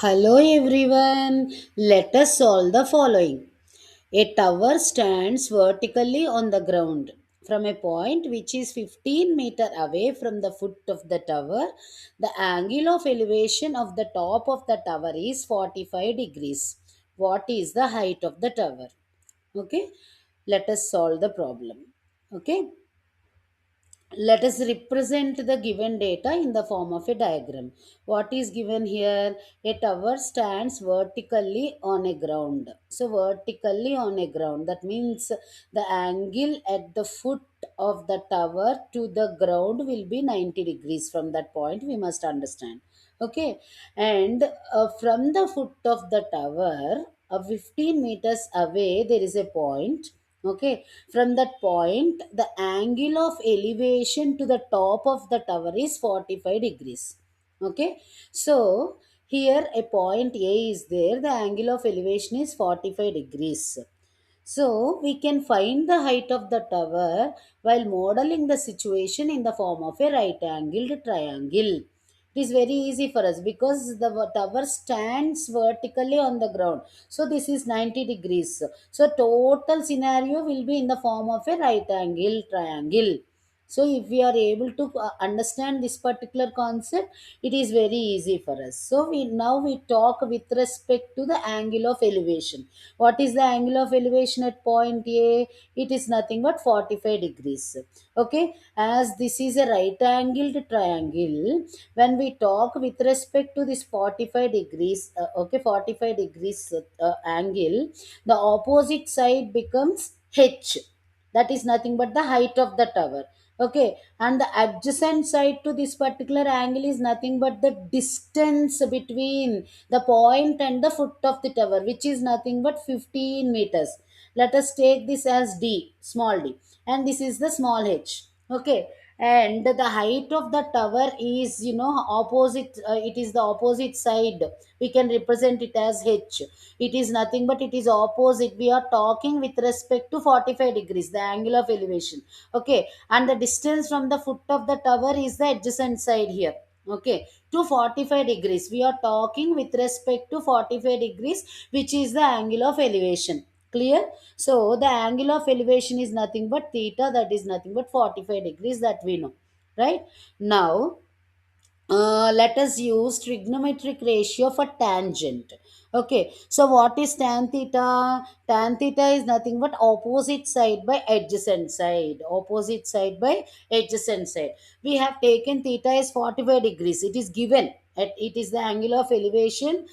Hello everyone, let us solve the following. A tower stands vertically on the ground from a point which is 15 meter away from the foot of the tower. The angle of elevation of the top of the tower is 45 degrees. What is the height of the tower? Okay, let us solve the problem. Okay, let us represent the given data in the form of a diagram. What is given here? A tower stands vertically on a ground. So, vertically on a ground, that means the angle at the foot of the tower to the ground will be 90 degrees from that point. We must understand. Okay, and from the foot of the tower, 15 meters away, there is a point. Okay, from that point, the angle of elevation to the top of the tower is 45 degrees. Okay, so here a point A is there, the angle of elevation is 45 degrees. So we can find the height of the tower while modeling the situation in the form of a right angled triangle. It is very easy for us because the tower stands vertically on the ground. So this is 90 degrees. So total scenario will be in the form of a right angle triangle. So if we are able to understand this particular concept, it is very easy for us. So we talk with respect to the angle of elevation. What is the angle of elevation at point A? It is nothing but 45 degrees. Okay, as this is a right angled triangle, when we talk with respect to this 45 degrees, 45 degrees angle, the opposite side becomes H. That is nothing but the height of the tower. Okay, and the adjacent side to this particular angle is nothing but the distance between the point and the foot of the tower, which is nothing but 15 meters. Let us take this as D, small d, and this is the small h. Okay, and the height of the tower is, opposite, it is the opposite side. We can represent it as h. It is nothing but it is opposite. We are talking with respect to 45 degrees, the angle of elevation. Okay, and the distance from the foot of the tower is the adjacent side here. Okay, to 45 degrees, we are talking with respect to 45 degrees, which is the angle of elevation. Clear? So the angle of elevation is nothing but theta, that is nothing but 45 degrees, that we know. Right? Now let us use trigonometric ratio for tangent. Okay, so what is tan theta? Tan theta is nothing but opposite side by adjacent side. Opposite side by adjacent side. We have taken theta as 45 degrees. It is given. It is the angle of elevation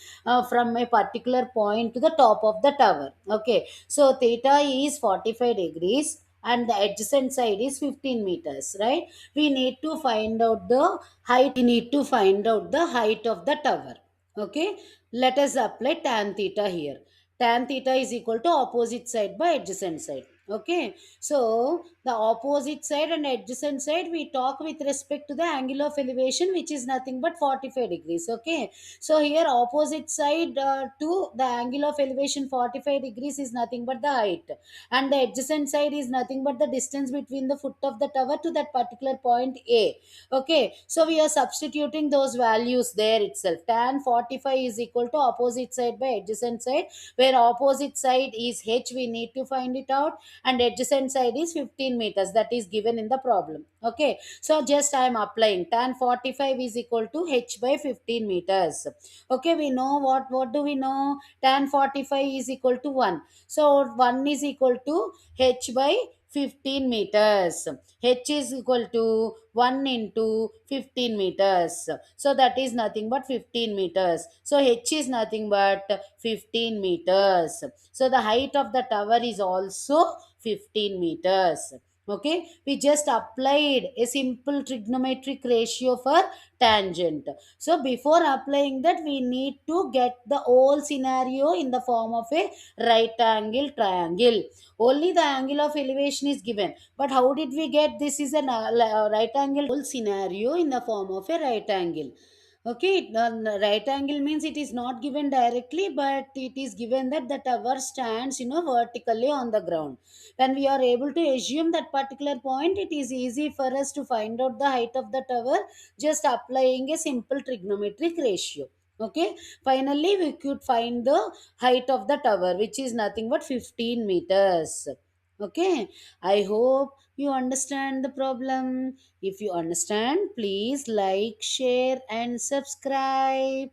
from a particular point to the top of the tower. Okay, so theta is 45 degrees and the adjacent side is 15 meters, right? We need to find out the height. We need to find out the height of the tower. Okay, let us apply tan theta here. Tan theta is equal to opposite side by adjacent side. Okay, so the opposite side and adjacent side, we talk with respect to the angle of elevation, which is nothing but 45 degrees. Okay, so here opposite side to the angle of elevation 45 degrees is nothing but the height, and the adjacent side is nothing but the distance between the foot of the tower to that particular point A. Okay, so we are substituting those values there itself. Tan 45 is equal to opposite side by adjacent side, where opposite side is h, we need to find it out, and adjacent side is 15 meters, that is given in the problem. Okay, so just I am applying tan 45 is equal to h by 15 meters. Okay, we know what do we know? Tan 45 is equal to 1. So 1 is equal to h by 15 meters. H is equal to 1 into 15 meters. So that is nothing but 15 meters. So H is nothing but 15 meters. So the height of the tower is also 15 meters. Okay, we just applied a simple trigonometric ratio for tangent. So before applying that, we need to get the whole scenario in the form of a right angle triangle. Only the angle of elevation is given, but how did we get this is a right angle scenario in the form of a right angle? Okay, right angle means it is not given directly, but it is given that the tower stands, vertically on the ground. When we are able to assume that particular point, it is easy for us to find out the height of the tower just applying a simple trigonometric ratio. Okay, finally we could find the height of the tower, which is nothing but 15 meters. Okay, I hope you understand the problem. If you understand, please like, share, and subscribe.